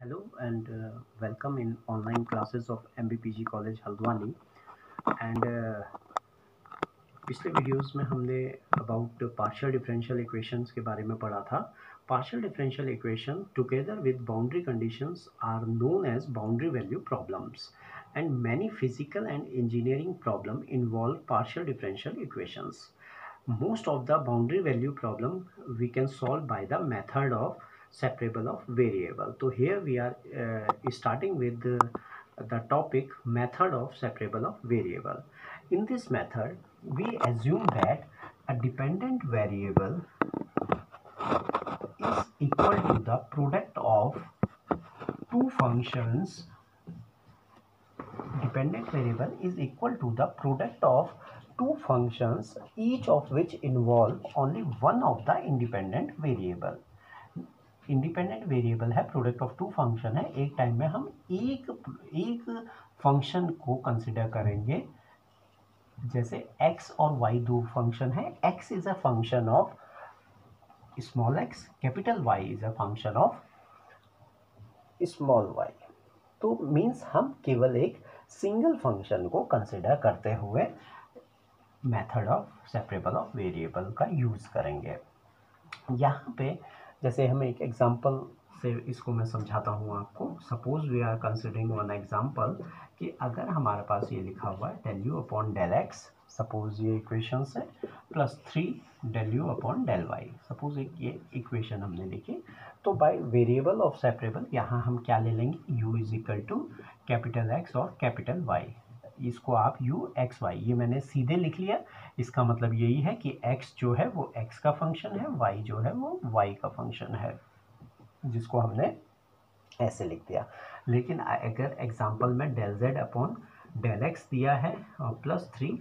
Hello and welcome in online classes of MBPG College Haldwani and पिछले videos में हमने about partial differential equations के बारे में पढ़ा था। Partial differential equation together with boundary conditions are known as boundary value problems and many physical and engineering problems involve partial differential equations. Most of the boundary value problem we can solve by the method of separable of variable. So here we are starting with the topic method of separable of variable. In this method we assume that a dependent variable is equal to the product of two functions. Dependent variable is equal to the product of two functions each of which involve only one of the independent variable. Independent variable है, product of two function है, एक time में हम एक function को consider करेंगे. जैसे x और y दो फंक्शन है, x is a function of small x, capital y is a function of small y. तो मीन्स हम केवल एक सिंगल फंक्शन को कंसिडर करते हुए method of separable of variable का यूज़ करेंगे. यहाँ पे जैसे हम एक एग्जांपल से इसको मैं समझाता हूँ आपको. Suppose we are considering one example कि अगर हमारे पास ये लिखा हुआ है del u upon del x, suppose ये इक्वेशन है, plus 3 del u upon del y. Suppose एक ये इक्वेशन हमने लिखी, तो बाय वेरिएबल ऑफ सेपरेबल यहाँ हम क्या ले लेंगे, u is equal to capital x और कैपिटल y. इसको आप u x y ये मैंने सीधे लिख लिया. इसका मतलब यही है कि x जो है वो x का फंक्शन है, y जो है वो y का फंक्शन है, जिसको हमने ऐसे लिख दिया. लेकिन अगर एग्जांपल में del z upon del x दिया है और plus 3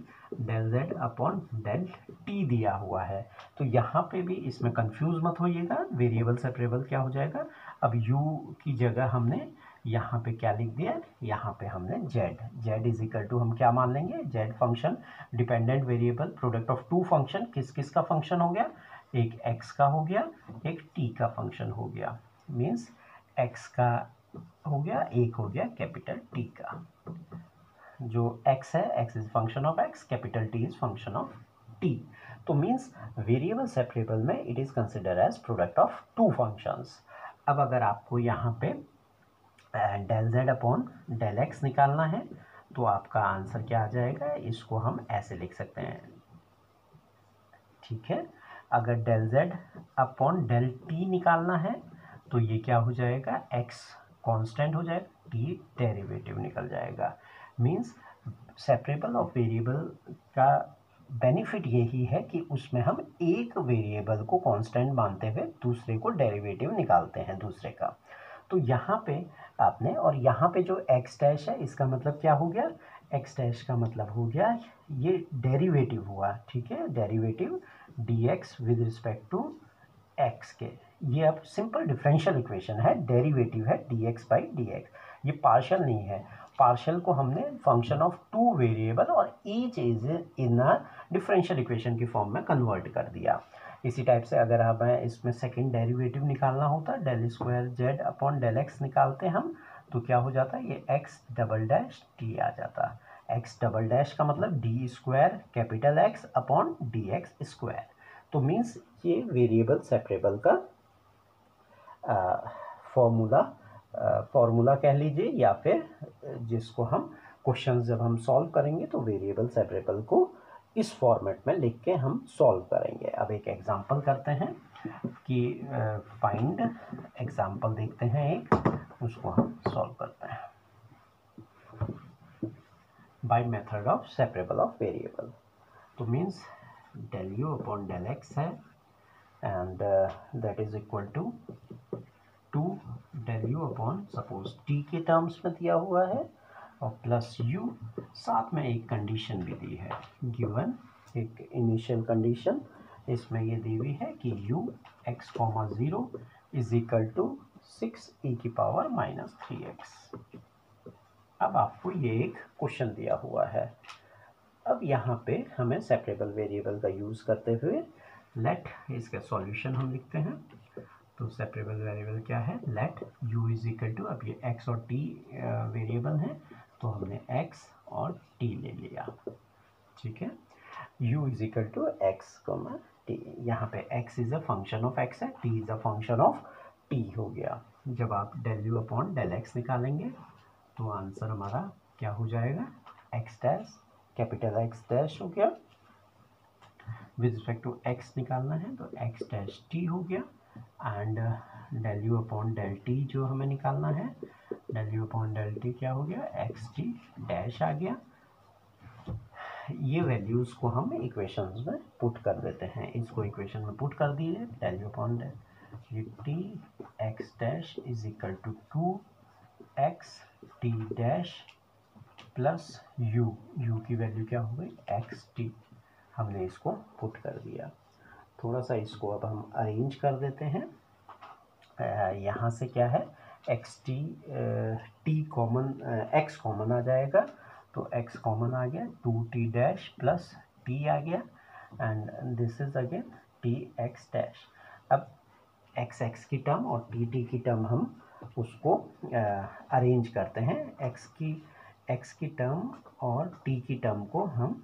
del z upon del t दिया हुआ है, तो यहाँ पे भी इसमें कंफ्यूज मत होइएगा. वेरिएबल सेपरेबल क्या हो जाएगा, अब u की जगह हमने यहाँ पे क्या लिख दिया, यहाँ पे हमने z इज इक्वल टू हम क्या मान लेंगे, z function dependent variable product of two function. किस किस का फंक्शन हो गया, एक x का हो गया, एक t का फंक्शन हो गया. मीन्स x का हो गया, एक हो गया कैपिटल t का. जो x है, x is function of x, capital t is function of t. तो मीन्स वेरिएबल सेपरेबल में it is consider as product of two functions. अब अगर आपको यहाँ पे del z upon del x निकालना है तो आपका आंसर क्या आ जाएगा, इसको हम ऐसे लिख सकते हैं. ठीक है, अगर del z upon del t निकालना है तो ये क्या हो जाएगा, x कांस्टेंट हो जाएगा, t डेरिवेटिव निकल जाएगा. मींस सेपरेबल ऑफ वेरिएबल का बेनिफिट यही है कि उसमें हम एक वेरिएबल को कांस्टेंट मानते हुए दूसरे को डेरिवेटिव निकालते हैं दूसरे का. तो यहाँ पे आपने, और यहाँ पे जो x डैश है इसका मतलब क्या हो गया, x डैश का मतलब हो गया ये डेरिवेटिव हुआ. ठीक है, derivative dx with respect to x के. ये अब सिंपल डिफरेंशियल इक्वेशन है, डेरिवेटिव है dx बाई dx. ये पार्शियल नहीं है, पार्शियल को हमने फंक्शन ऑफ टू वेरिएबल और each is in a differential equation की फॉर्म में कन्वर्ट कर दिया. इसी टाइप से अगर हमें इसमें सेकंड डेरिवेटिव निकालना होता, del square z upon del x निकालते हम, तो क्या हो जाता है, ये एक्स डबल डैश टी आ जाता. एक्स डबल डैश का मतलब d square capital x upon d x square. तो मीन्स ये वेरिएबल सेपरेबल का फॉर्मूला कह लीजिए, या फिर जिसको हम क्वेश्चन जब हम सॉल्व करेंगे तो वेरिएबल सेपरेबल को इस फॉर्मेट में लिख के हम सॉल्व करेंगे. अब एक एग्जांपल करते हैं कि फाइंड एग्जांपल देखते हैं एक, उसको हम सॉल्व करते हैं by method of separable of variable. तो means del u upon del x है and that is equal to 2 del u upon suppose t के टर्म्स में दिया हुआ है और प्लस u, साथ में एक कंडीशन भी दी है, गिवन एक इनिशियल कंडीशन इसमें ये दी हुई है कि u x, 0 is equal to 6e की पावर माइनस 3x. अब आपको ये एक क्वेश्चन दिया हुआ है. अब यहाँ पे हमें सेपरेबल वेरिएबल का यूज़ करते हुए लेट इसका सॉल्यूशन हम लिखते हैं. तो सेपरेबल वेरिएबल क्या है, let u is equal to, अब ये x और t वेरिएबल हैं तो हमने x और t ले लिया, ठीक है। u is equal to x, t, यहाँ पे x is a function of x है, t is a function of t हो गया। जब आप del u upon del x निकालेंगे तो आंसर हमारा क्या हो जाएगा, x dash, capital X dash हो गया, विद रिस्पेक्ट टू x निकालना है तो x डैश t हो गया, and del u upon del t जो हमें निकालना है, del u upon del t क्या हो गया, एक्स टी डैश आ गया। ये वैल्यूज़ को हम इक्वेशंस में पुट कर देते हैं, इसको इक्वेशन में पुट कर दिए, डेल यू अपॉन डेल ये t x dash is equal to 2x t dash plus u, u की वैल्यू क्या हो गई, एक्स टी, हमने इसको पुट कर दिया। थोड़ा सा इसको अब हम अरेंज कर देते हैं। यहाँ से क्या है, X T, T common, X common आ जाएगा तो एक्स कॉमन आ गया, 2t डैश प्लस टी आ गया, and this is again T x dash. अब एक्स एक्स की टर्म और टी की टर्म हम उसको अरेंज करते हैं, एक्स की टर्म और टी की टर्म को हम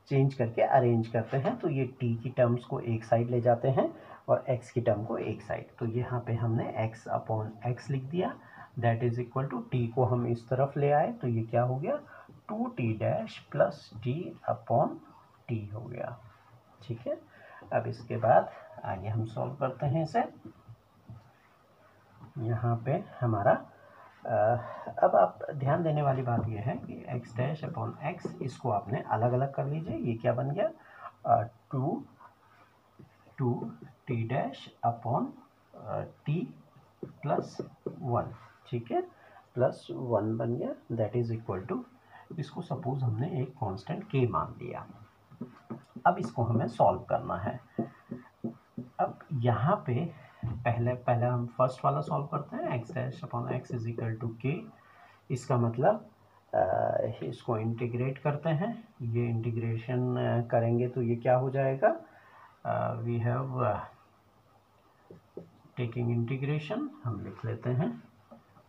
चेंज करके अरेंज करते हैं, तो ये t की टर्म्स को एक साइड ले जाते हैं और x की टर्म को एक साइड, तो यहाँ पे हमने x अपॉन x लिख दिया, that is equal to t को हम इस तरफ ले आए तो ये क्या हो गया, 2t dash plus t upon t हो गया, ठीक है। अब इसके बाद आगे हम सॉल्व करते हैं इसे। यहाँ पे हमारा अब आप ध्यान देने वाली बात यह है कि x डैश अपॉन x, इसको आपने अलग अलग कर लीजिए, ये क्या बन गया, 2 T dash upon t plus 1, ठीक है, प्लस 1 बन गया, दैट इज इक्वल टू, इसको सपोज हमने एक कांस्टेंट k मान लिया। अब इसको हमें सॉल्व करना है। अब यहाँ पे पहले हम फर्स्ट वाला सॉल्व करते हैं, x dash upon x is equal to k, इसका मतलब इसको इंटीग्रेट करते हैं, ये इंटीग्रेशन करेंगे तो ये क्या हो जाएगा, वी हैव टेकिंग इंटीग्रेशन, हम लिख लेते हैं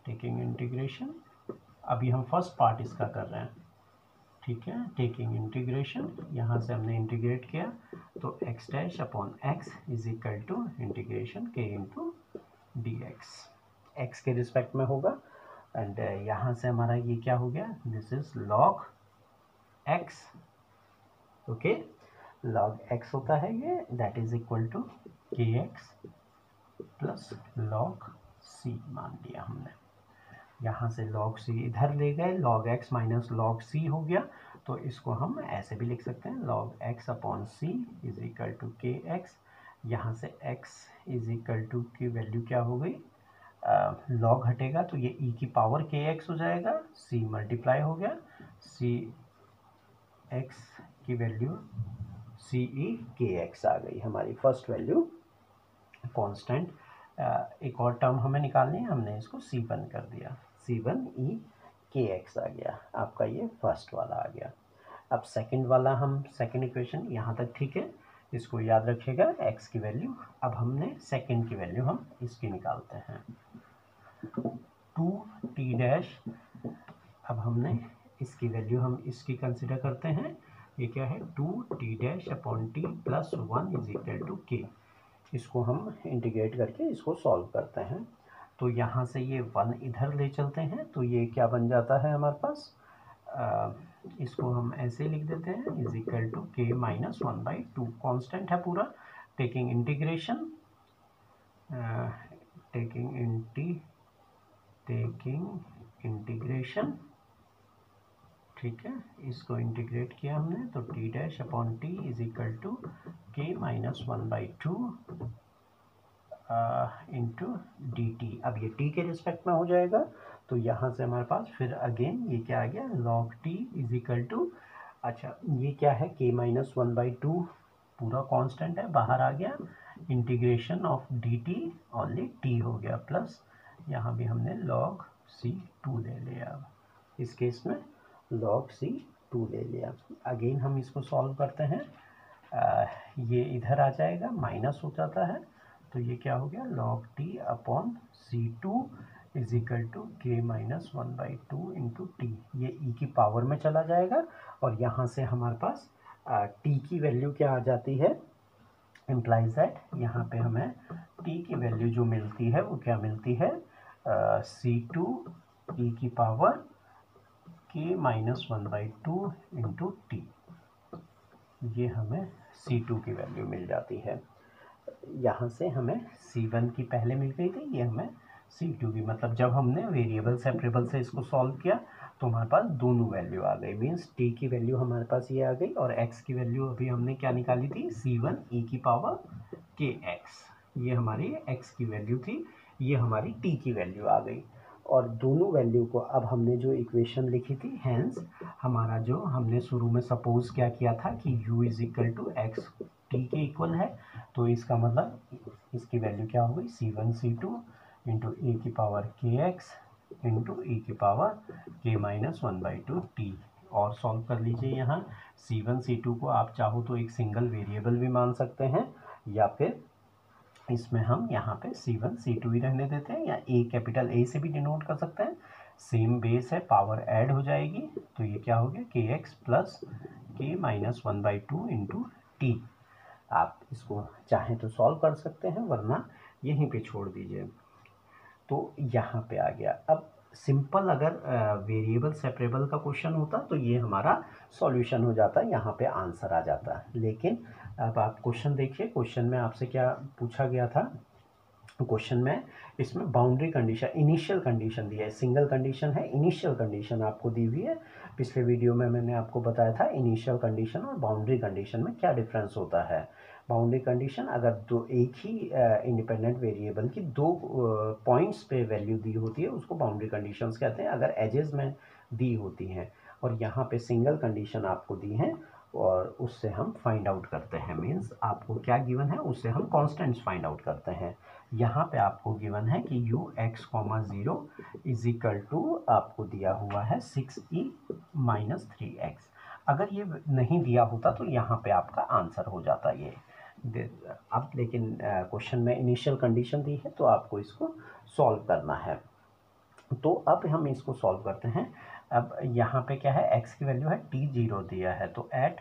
टेकिंग इंटीग्रेशन, अभी हम फर्स्ट पार्ट इसका कर रहे हैं, ठीक है, टेकिंग इंटीग्रेशन, यहाँ से हमने इंटीग्रेट किया तो x dash upon x is equal to integration के इंटू डी एक्स के रिस्पेक्ट में होगा, एंड यहाँ से हमारा ये क्या हो गया, this is log x, okay, log x होता है ये, that is equal to k x plus log c मान लिया हमने, यहाँ से log c इधर ले गए, log x minus log c हो गया, तो इसको हम ऐसे भी लिख सकते हैं, log x upon c is equal to k x, यहाँ से x इज इक्वल टू की वैल्यू क्या हो गई, log हटेगा तो ये e की पावर के एक्स हो जाएगा, c मल्टीप्लाई हो गया, c x की वैल्यू c e के एक्स आ गई हमारी फर्स्ट वैल्यू कांस्टेंट। एक और टर्म हमें निकालनी है, हमने इसको c1 कर दिया, c1 e के एक्स आ गया, आपका ये फर्स्ट वाला आ गया। अब सेकंड वाला, हम सेकंड इक्वेशन यहाँ तक ठीक है, इसको याद रखिएगा x की वैल्यू। अब हमने सेकंड की वैल्यू हम इसकी निकालते हैं, 2t डैश, अब हमने इसकी वैल्यू हम इसकी कंसिडर करते हैं, ये क्या है, 2t dash upon t plus 1 is equal to k, इसको हम इंटीग्रेट करके इसको सॉल्व करते हैं, तो यहाँ से ये 1 इधर ले चलते हैं तो ये क्या बन जाता है हमारे पास, इसको हम ऐसे लिख देते हैं, is equal to k minus 1/2, constant है पूरा, टेकिंग इंटीग्रेशन, ठीक है, इसको इंटीग्रेट किया हमने तो t dash upon t is equal to k minus 1/2 into d t, अब ये t के रिस्पेक्ट में हो जाएगा, तो यहाँ से हमारे पास फिर अगेन ये क्या आ गया, log t is equal to, अच्छा ये क्या है, k माइनस 1/2 पूरा कांस्टेंट है, बाहर आ गया, integration of D T only t हो गया, प्लस यहाँ भी हमने log c2 ले लिया, इस केस में log c2 ले लिया। अगेन हम इसको सॉल्व करते हैं, ये इधर आ जाएगा, माइनस हो जाता है, तो ये क्या हो गया, log t upon C2 is equal to k minus 1/2 into t. ये e की पावर में चला जाएगा और यहाँ से हमारे पास t की वैल्यू क्या आ जाती है, इम्प्लाइज दैट यहाँ पे हमें t की वैल्यू जो मिलती है वो क्या मिलती है, C2 e की power k minus 1/2 into t. ये हमें C2 की वैल्यू मिल जाती है। यहाँ से हमें C1 की पहले मिल गई थी, ये हमें C2 की, मतलब जब हमने वेरिएबल सेपरेबल से इसको सॉल्व किया तो हमारे पास दोनों वैल्यू आ गई, मीन्स t की वैल्यू हमारे पास ये आ गई और x की वैल्यू अभी हमने क्या निकाली थी, C1 e की पावर kx। ये हमारी x की वैल्यू थी, ये हमारी t की वैल्यू आ गई। और दोनों वैल्यू को अब हमने जो इक्वेशन लिखी थी, हैंस हमारा जो हमने शुरू में सपोज क्या किया था कि u is equal to x t के इक्वल है, तो इसका मतलब इसकी वैल्यू क्या हो गई, C1 C2 इंटू ए की पावर kx इंटू ई की पावर k माइनस 1/2 टी। और सॉल्व कर लीजिए, यहाँ C1 C2 को आप चाहो तो एक सिंगल वेरिएबल भी मान सकते हैं, या फिर इसमें हम यहाँ पे C1 C2 ही रहने देते हैं, या ए कैपिटल ए से भी डिनोट कर सकते हैं। सेम बेस है, पावर ऐड हो जाएगी, तो ये क्या हो गया, kx plus k minus 1/2 into T. आप इसको चाहें तो सॉल्व कर सकते हैं, वरना यहीं पे छोड़ दीजिए। तो यहाँ पे आ गया। अब सिंपल अगर वेरिएबल सेपरेबल का क्वेश्चन होता तो ये हमारा सॉल्यूशन हो जाता, यहाँ पे आंसर आ जाता। लेकिन अब आप क्वेश्चन देखिए, क्वेश्चन में आपसे क्या पूछा गया था, क्वेश्चन में इसमें बाउंड्री कंडीशन, इनिशियल कंडीशन दी है, सिंगल कंडीशन है, इनिशियल कंडीशन आपको दी हुई है। पिछले वीडियो में मैंने आपको बताया था इनिशियल कंडीशन और बाउंड्री कंडीशन में क्या डिफरेंस होता है। बाउंड्री कंडीशन अगर दो एक ही इंडिपेंडेंट वेरिएबल की दो पॉइंट्स पे वैल्यू दी होती है उसको बाउंड्री कंडीशंस कहते हैं, अगर एजेस में दी होती हैं। और यहाँ पे सिंगल कंडीशन आपको दी है और उससे हम फाइंड आउट करते हैं, मीन्स आपको क्या गिवन है उससे हम कॉन्स्टेंट्स फाइंड आउट करते हैं। यहाँ पे आपको गिवन है कि ux,0 इज इक्वल टू आपको दिया हुआ है 6e माइनस 3x। अगर ये नहीं दिया होता तो यहाँ पे आपका आंसर हो जाता ये। अब लेकिन क्वेश्चन में इनिशियल कंडीशन दी है तो आपको इसको सॉल्व करना है। तो अब हम इसको सॉल्व करते हैं। अब यहाँ पे क्या है, x की वैल्यू है t0 दिया है, तो at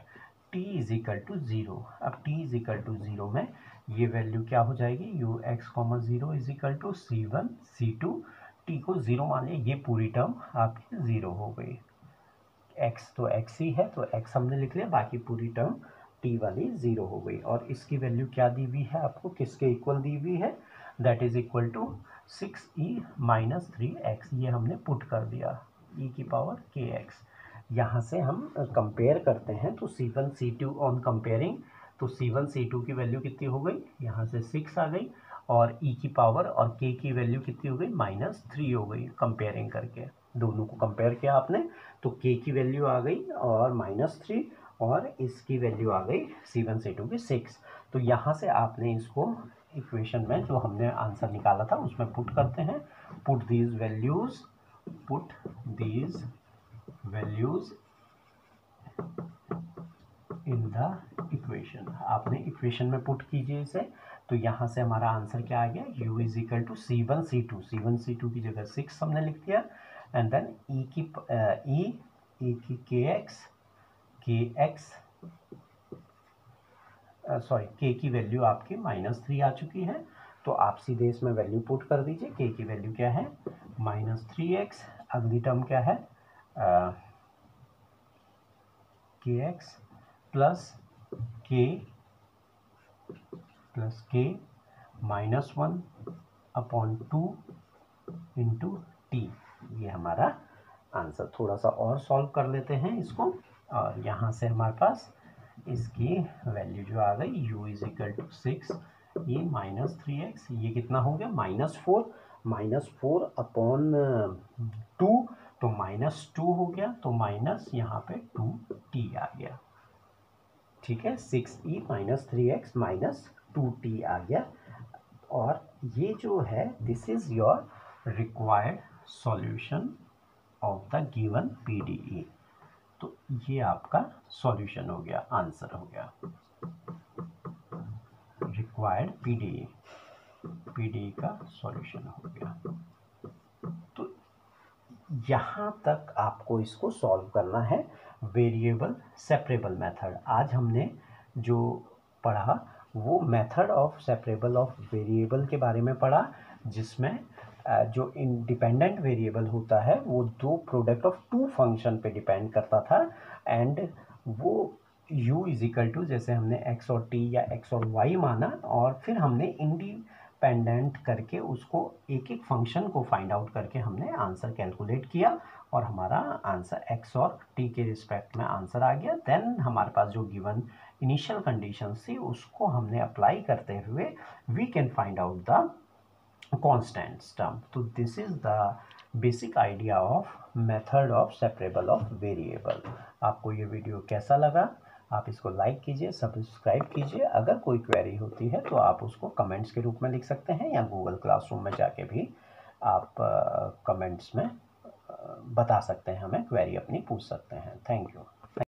t is equal to 0। अब t इज इक्वल टू 0 में ये वैल्यू क्या हो जाएगी, ux,0 is equal to C1 C2, t को 0 मान लिया, ये पूरी टर्म आपकी 0 हो गई। x तो x ही है तो x हमने लिख लिया, बाकी पूरी टर्म t वाली 0 हो गई। और इसकी वैल्यू क्या दी हुई है आपको, किसके इक्वल दी हुई है, that is equal to 6e minus 3x। ये हमने पुट कर दिया e की पावर kx। यहाँ से हम कंपेयर करते हैं तो C1 C2 ऑन कंपेयरिंग, तो C1 C2 की वैल्यू कितनी हो गई, यहाँ से 6 आ गई, और e की पावर और k की वैल्यू कितनी हो गई, -3 हो गई। कंपेयरिंग करके दोनों को कंपेयर किया आपने तो k की वैल्यू आ गई और -3, और इसकी वैल्यू आ गई C1 C2 की 6। तो यहाँ से आपने इसको इक्वेशन में जो हमने आंसर निकाला था उसमें पुट करते हैं, put these values in the equation. आपने इक्वेशन में पुट कीजिए इसे, तो यहाँ से हमारा आंसर क्या आ गया, u is equal to C1 C2 की जगह 6 हमने लिख दिया, एंड देन e की k की वैल्यू आपकी -3 आ चुकी है। तो आप सीधे इसमें वैल्यू पुट कर दीजिए, k की वैल्यू क्या है, -3x। अगली टर्म क्या है, kx plus k -1/2 into t. ये हमारा आंसर। थोड़ा सा और सॉल्व कर लेते हैं इसको, और यहाँ से हमारे पास इसकी वैल्यू जो आ गई, u इज इक्वल टू 6 ये -3x, ये कितना हो गया, -4 अपॉन 2, तो -2 हो गया, तो माइनस यहाँ पे 2t आ गया। ठीक है, 6e minus 3x minus 2t आ गया। और ये जो है this is your required solution of the given PDE। तो ये आपका सॉल्यूशन हो गया, आंसर हो गया। रिक्वायर्ड पीडीई का सॉल्यूशन हो गया। तो यहाँ तक आपको इसको सॉल्व करना है वेरिएबल सेपरेबल मेथड। आज हमने जो पढ़ा वो method of separable of variable के बारे में पढ़ा, जिसमें जो इंडिपेंडेंट वेरिएबल होता है वो दो प्रोडक्ट ऑफ टू फंक्शन पे डिपेंड करता था, एंड वो u इज इक्वल टू, जैसे हमने x और t या x और y माना, और फिर हमने इंडिपेंडेंट करके उसको एक एक फंक्शन को फाइंड आउट करके हमने आंसर कैलकुलेट किया, और हमारा आंसर x और t के रिस्पेक्ट में आंसर आ गया। देन हमारे पास जो गिवन इनिशियल कंडीशन थी उसको हमने अप्लाई करते हुए we can find out the constants term. तो this is the basic idea of method of separable of variable. आपको ये वीडियो कैसा लगा? आप इसको लाइक कीजिए, सब्सक्राइब कीजिए। अगर कोई क्वेरी होती है तो आप उसको कमेंट्स के रूप में लिख सकते हैं, या गूगल क्लासरूम में जाके भी आप कमेंट्स में बता सकते हैं, हमें क्वेरी अपनी पूछ सकते हैं। Thank you.